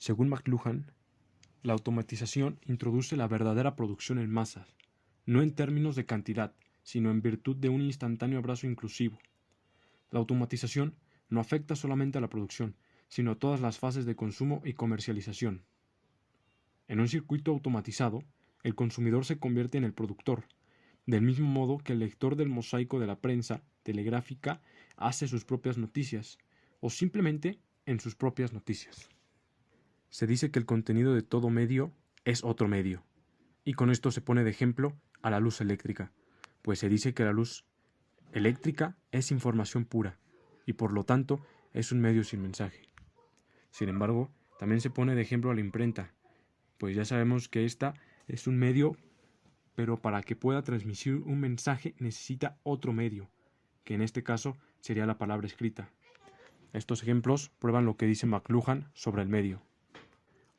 Según McLuhan, la automatización introduce la verdadera producción en masas, no en términos de cantidad, sino en virtud de un instantáneo abrazo inclusivo. La automatización no afecta solamente a la producción, sino a todas las fases de consumo y comercialización. En un circuito automatizado, el consumidor se convierte en el productor, del mismo modo que el lector del mosaico de la prensa telegráfica hace sus propias noticias, o simplemente en sus propias noticias. Se dice que el contenido de todo medio es otro medio, y con esto se pone de ejemplo a la luz eléctrica, pues se dice que la luz eléctrica es información pura, y por lo tanto es un medio sin mensaje. Sin embargo, también se pone de ejemplo a la imprenta, pues ya sabemos que esta es un medio, pero para que pueda transmitir un mensaje necesita otro medio, que en este caso sería la palabra escrita. Estos ejemplos prueban lo que dice McLuhan sobre el medio.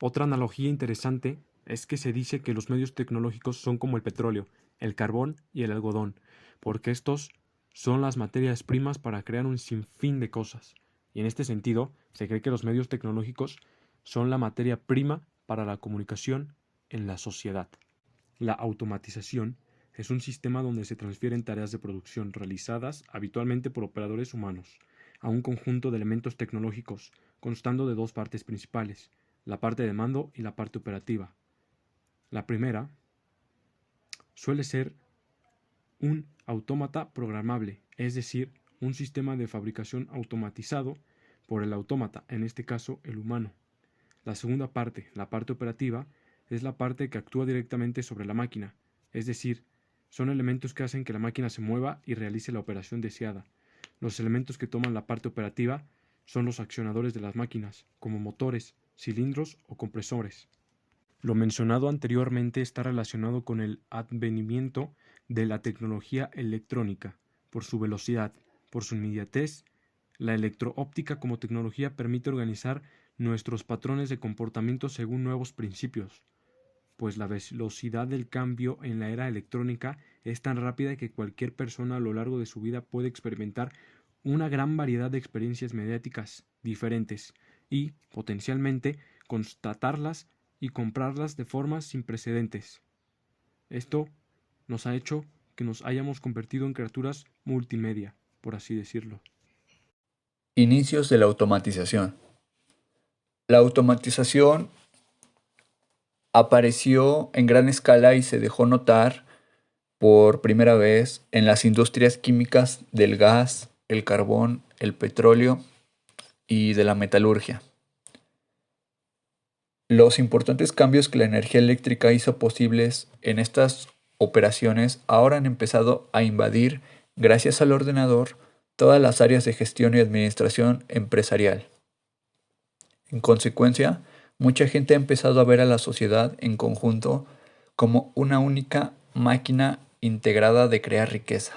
Otra analogía interesante es que se dice que los medios tecnológicos son como el petróleo, el carbón y el algodón, porque estos son las materias primas para crear un sinfín de cosas. Y en este sentido, se cree que los medios tecnológicos son la materia prima para la comunicación en la sociedad. La automatización es un sistema donde se transfieren tareas de producción realizadas habitualmente por operadores humanos a un conjunto de elementos tecnológicos constando de dos partes principales, la parte de mando y la parte operativa. La primera suele ser un autómata programable, es decir, un sistema de fabricación automatizado por el autómata, en este caso el humano. La segunda parte, la parte operativa, es la parte que actúa directamente sobre la máquina, es decir, son elementos que hacen que la máquina se mueva y realice la operación deseada. Los elementos que toman la parte operativa son los accionadores de las máquinas, como motores, cilindros o compresores. Lo mencionado anteriormente está relacionado con el advenimiento de la tecnología electrónica, por su velocidad, por su inmediatez. La electro-óptica como tecnología permite organizar nuestros patrones de comportamiento según nuevos principios, pues la velocidad del cambio en la era electrónica es tan rápida que cualquier persona a lo largo de su vida puede experimentar una gran variedad de experiencias mediáticas diferentes y, potencialmente, constatarlas y comprarlas de formas sin precedentes. Esto nos ha hecho que nos hayamos convertido en criaturas multimedia, por así decirlo. Inicios de la automatización. La automatización apareció en gran escala y se dejó notar por primera vez en las industrias químicas del gas, el carbón, el petróleo y de la metalurgia. Los importantes cambios que la energía eléctrica hizo posibles en estas operaciones ahora han empezado a invadir, gracias al ordenador, todas las áreas de gestión y administración empresarial. En consecuencia, mucha gente ha empezado a ver a la sociedad en conjunto como una única máquina integrada de crear riqueza.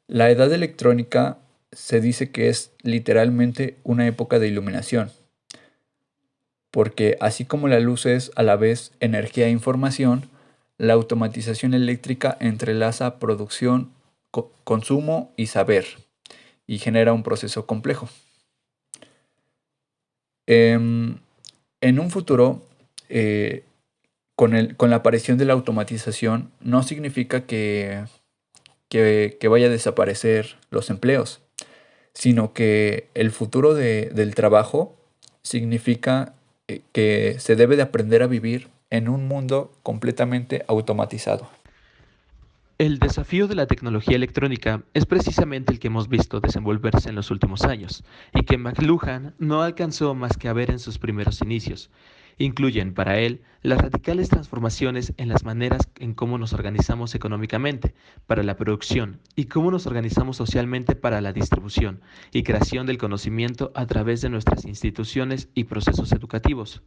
La edad electrónica se dice que es literalmente una época de iluminación, porque así como la luz es a la vez energía e información, la automatización eléctrica entrelaza producción, consumo y saber, y genera un proceso complejo. En un futuro, con la aparición de la automatización, no significa que vaya a desaparecer los empleos, sino que el futuro del trabajo significa que se debe de aprender a vivir en un mundo completamente automatizado. El desafío de la tecnología electrónica es precisamente el que hemos visto desenvolverse en los últimos años y que McLuhan no alcanzó más que a ver en sus primeros inicios. Incluyen para él las radicales transformaciones en las maneras en cómo nos organizamos económicamente para la producción y cómo nos organizamos socialmente para la distribución y creación del conocimiento a través de nuestras instituciones y procesos educativos.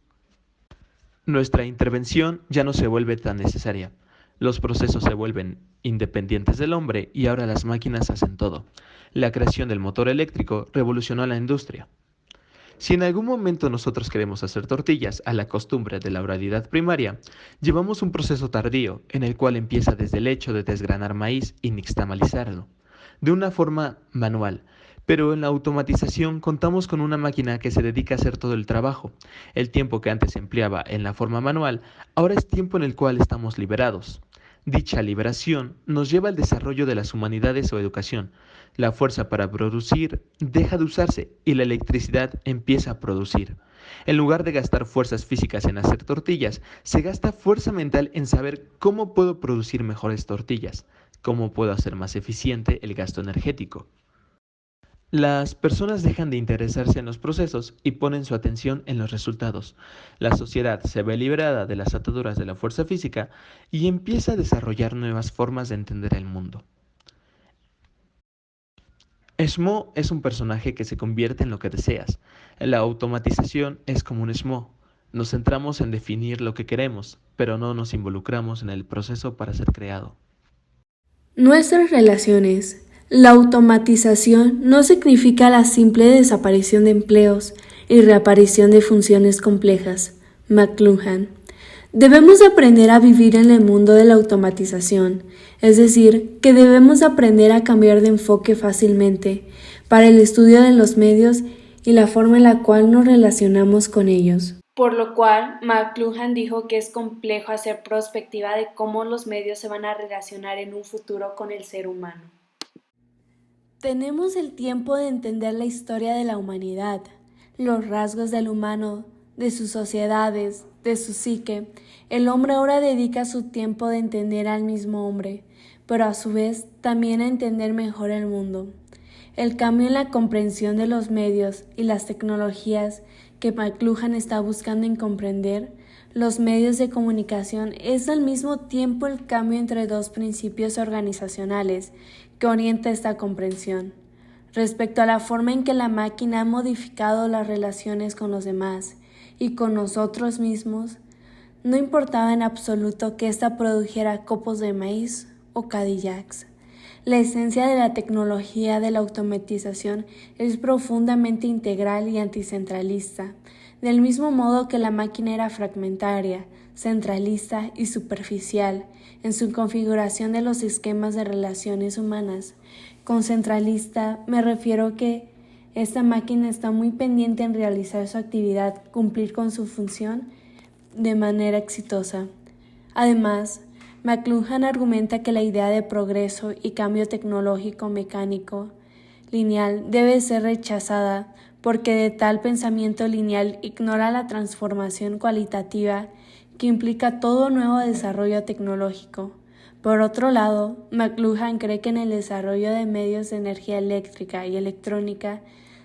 Nuestra intervención ya no se vuelve tan necesaria. Los procesos se vuelven independientes del hombre y ahora las máquinas hacen todo. La creación del motor eléctrico revolucionó la industria. Si en algún momento nosotros queremos hacer tortillas a la costumbre de la oralidad primaria, llevamos un proceso tardío en el cual empieza desde el hecho de desgranar maíz y nixtamalizarlo, de una forma manual, Pero en la automatización contamos con una máquina que se dedica a hacer todo el trabajo. El tiempo que antes se empleaba en la forma manual, ahora es tiempo en el cual estamos liberados. Dicha liberación nos lleva al desarrollo de las humanidades o educación. La fuerza para producir deja de usarse y la electricidad empieza a producir. En lugar de gastar fuerzas físicas en hacer tortillas, se gasta fuerza mental en saber cómo puedo producir mejores tortillas, cómo puedo hacer más eficiente el gasto energético. Las personas dejan de interesarse en los procesos y ponen su atención en los resultados. La sociedad se ve liberada de las ataduras de la fuerza física y empieza a desarrollar nuevas formas de entender el mundo. Shmo es un personaje que se convierte en lo que deseas. La automatización es como un Shmo. Nos centramos en definir lo que queremos, pero no nos involucramos en el proceso para ser creado. Nuestras relaciones. La automatización no significa la simple desaparición de empleos y reaparición de funciones complejas. McLuhan. Debemos aprender a vivir en el mundo de la automatización, es decir, que debemos aprender a cambiar de enfoque fácilmente para el estudio de los medios y la forma en la cual nos relacionamos con ellos. Por lo cual, McLuhan dijo que es complejo hacer prospectiva de cómo los medios se van a relacionar en un futuro con el ser humano. Tenemos el tiempo de entender la historia de la humanidad, los rasgos del humano, de sus sociedades, de su psique. El hombre ahora dedica su tiempo de entender al mismo hombre, pero a su vez también a entender mejor el mundo. El cambio en la comprensión de los medios y las tecnologías que McLuhan está buscando en comprender, los medios de comunicación, es al mismo tiempo el cambio entre dos principios organizacionales que orienta esta comprensión. Respecto a la forma en que la máquina ha modificado las relaciones con los demás y con nosotros mismos, no importaba en absoluto que ésta produjera copos de maíz o Cadillacs. La esencia de la tecnología de la automatización es profundamente integral y anticentralista, del mismo modo que la máquina era fragmentaria, centralista y superficial en su configuración de los esquemas de relaciones humanas. Con centralista me refiero que esta máquina está muy pendiente en realizar su actividad, cumplir con su función de manera exitosa. Además, McLuhan argumenta que la idea de progreso y cambio tecnológico mecánico lineal debe ser rechazada porque de tal pensamiento lineal ignora la transformación cualitativa que implica todo nuevo desarrollo tecnológico. Por otro lado, McLuhan cree que en el desarrollo de medios de energía eléctrica y electrónica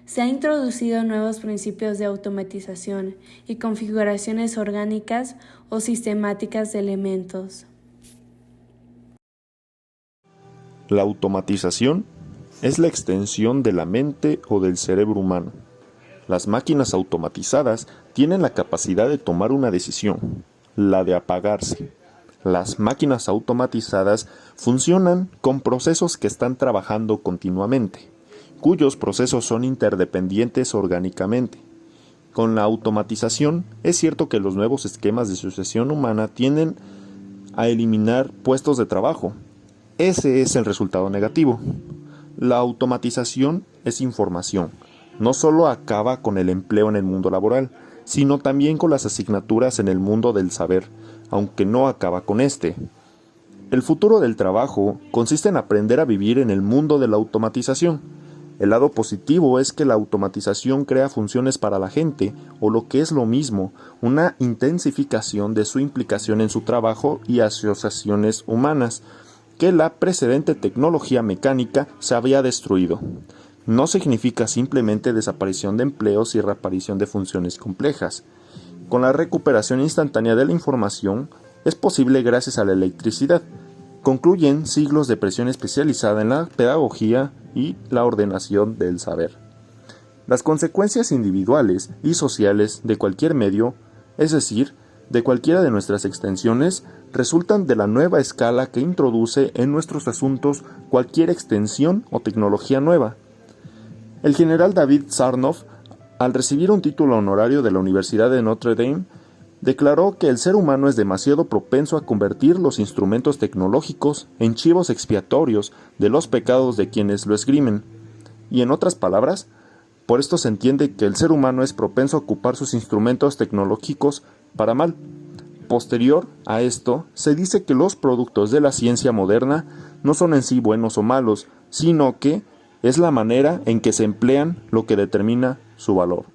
se han introducido nuevos principios de automatización y configuraciones orgánicas o sistemáticas de elementos. La automatización es la extensión de la mente o del cerebro humano. Las máquinas automatizadas tienen la capacidad de tomar una decisión, la de apagarse. Las máquinas automatizadas funcionan con procesos que están trabajando continuamente, cuyos procesos son interdependientes orgánicamente. Con la automatización, es cierto que los nuevos esquemas de sucesión humana tienden a eliminar puestos de trabajo. Ese es el resultado negativo. La automatización es información. No solo acaba con el empleo en el mundo laboral, sino también con las asignaturas en el mundo del saber, aunque no acaba con este. El futuro del trabajo consiste en aprender a vivir en el mundo de la automatización. El lado positivo es que la automatización crea funciones para la gente, o lo que es lo mismo, una intensificación de su implicación en su trabajo y asociaciones humanas, que la precedente tecnología mecánica se había destruido. No significa simplemente desaparición de empleos y reaparición de funciones complejas. Con la recuperación instantánea de la información, es posible gracias a la electricidad. Concluyen siglos de presión especializada en la pedagogía y la ordenación del saber. Las consecuencias individuales y sociales de cualquier medio, es decir, de cualquiera de nuestras extensiones, resultan de la nueva escala que introduce en nuestros asuntos cualquier extensión o tecnología nueva. El general David Sarnoff, al recibir un título honorario de la Universidad de Notre Dame, declaró que el ser humano es demasiado propenso a convertir los instrumentos tecnológicos en chivos expiatorios de los pecados de quienes lo esgrimen. y en otras palabras, por esto se entiende que el ser humano es propenso a ocupar sus instrumentos tecnológicos para mal. Posterior a esto, se dice que los productos de la ciencia moderna no son en sí buenos o malos, sino que es la manera en que se emplean lo que determina su valor.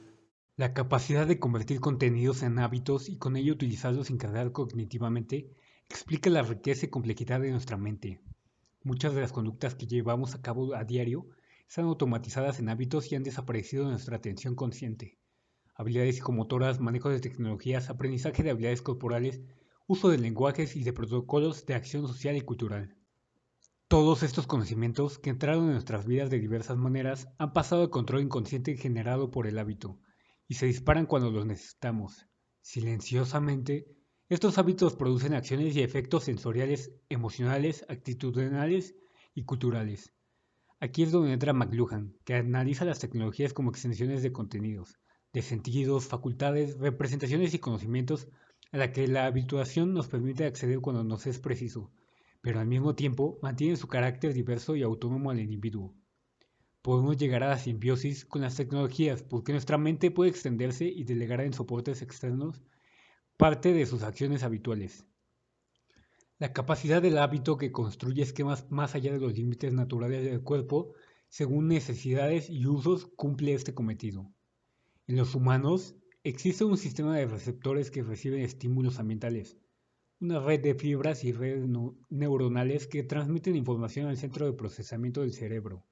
La capacidad de convertir contenidos en hábitos y con ello utilizarlos sin cargar cognitivamente explica la riqueza y complejidad de nuestra mente. Muchas de las conductas que llevamos a cabo a diario están automatizadas en hábitos y han desaparecido de nuestra atención consciente. Habilidades psicomotoras, manejo de tecnologías, aprendizaje de habilidades corporales, uso de lenguajes y de protocolos de acción social y cultural. Todos estos conocimientos que entraron en nuestras vidas de diversas maneras han pasado al control inconsciente generado por el hábito y se disparan cuando los necesitamos. Silenciosamente, estos hábitos producen acciones y efectos sensoriales, emocionales, actitudinales y culturales. Aquí es donde entra McLuhan, que analiza las tecnologías como extensiones de contenidos, de sentidos, facultades, representaciones y conocimientos a la que la habituación nos permite acceder cuando nos es preciso, pero al mismo tiempo mantiene su carácter diverso y autónomo al individuo. Podemos llegar a la simbiosis con las tecnologías porque nuestra mente puede extenderse y delegar en soportes externos parte de sus acciones habituales. La capacidad del hábito que construye esquemas más allá de los límites naturales del cuerpo, según necesidades y usos, cumple este cometido. En los humanos, existe un sistema de receptores que reciben estímulos ambientales, una red de fibras y redes neuronales que transmiten información al centro de procesamiento del cerebro,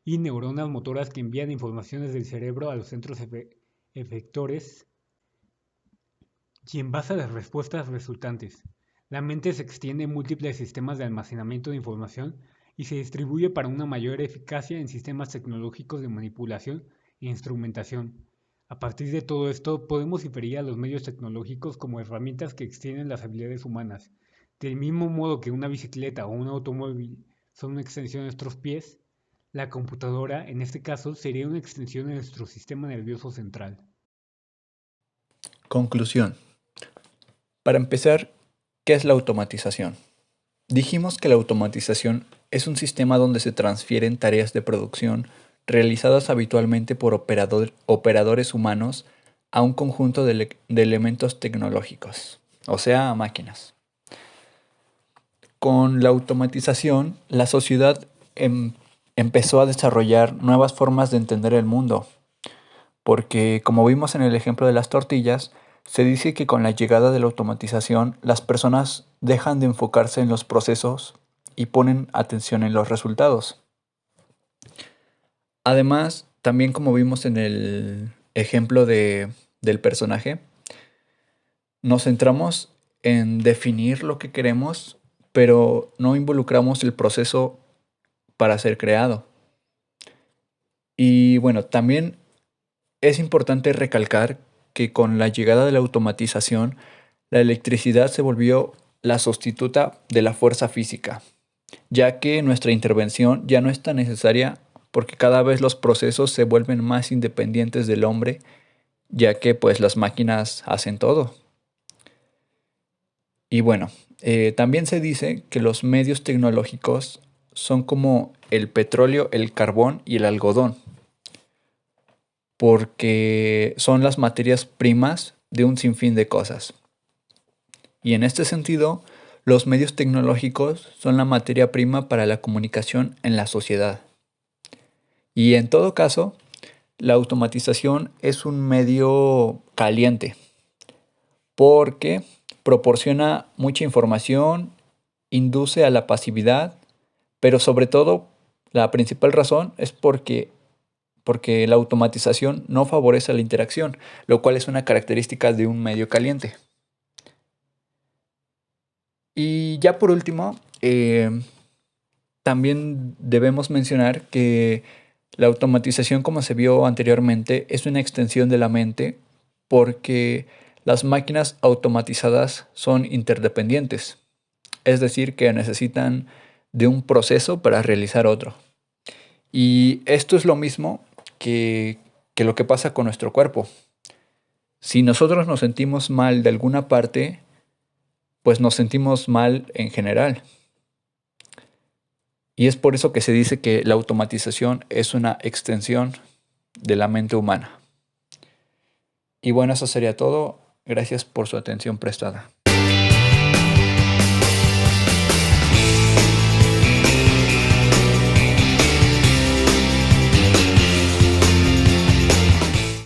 y neuronas motoras que envían informaciones del cerebro a los centros efectores, y en base a las respuestas resultantes, la mente se extiende en múltiples sistemas de almacenamiento de información y se distribuye para una mayor eficacia en sistemas tecnológicos de manipulación e instrumentación. A partir de todo esto, podemos inferir a los medios tecnológicos como herramientas que extienden las habilidades humanas. Del mismo modo que una bicicleta o un automóvil son una extensión de nuestros pies, la computadora, en este caso, sería una extensión de nuestro sistema nervioso central. Conclusión. Para empezar, ¿qué es la automatización? Dijimos que la automatización es un sistema donde se transfieren tareas de producción realizadas habitualmente por operadores humanos a un conjunto de elementos tecnológicos, o sea, a máquinas. Con la automatización, la sociedad empezó a desarrollar nuevas formas de entender el mundo, porque como vimos en el ejemplo de las tortillas, se dice que con la llegada de la automatización, las personas dejan de enfocarse en los procesos y ponen atención en los resultados. Además, también como vimos en el ejemplo del personaje, nos centramos en definir lo que queremos, pero no involucramos el proceso para ser creado. Y bueno, también es importante recalcar que con la llegada de la automatización, la electricidad se volvió la sustituta de la fuerza física, ya que nuestra intervención ya no es tan necesaria porque cada vez los procesos se vuelven más independientes del hombre, ya que pues las máquinas hacen todo. Y bueno, también se dice que los medios tecnológicos son como el petróleo, el carbón y el algodón, porque son las materias primas de un sinfín de cosas. Y en este sentido, los medios tecnológicos son la materia prima para la comunicación en la sociedad. Y en todo caso, la automatización es un medio caliente, porque proporciona mucha información, induce a la pasividad, pero sobre todo, la principal razón es porque la automatización no favorece la interacción, lo cual es una característica de un medio caliente. Y ya por último, también debemos mencionar que la automatización, como se vio anteriormente, es una extensión de la mente porque las máquinas automatizadas son interdependientes, es decir, que necesitan de un proceso para realizar otro. Y esto es lo mismo que lo que pasa con nuestro cuerpo. Si nosotros nos sentimos mal de alguna parte, pues nos sentimos mal en general. Y es por eso que se dice que la automatización es una extensión de la mente humana. Y bueno, eso sería todo. Gracias por su atención prestada.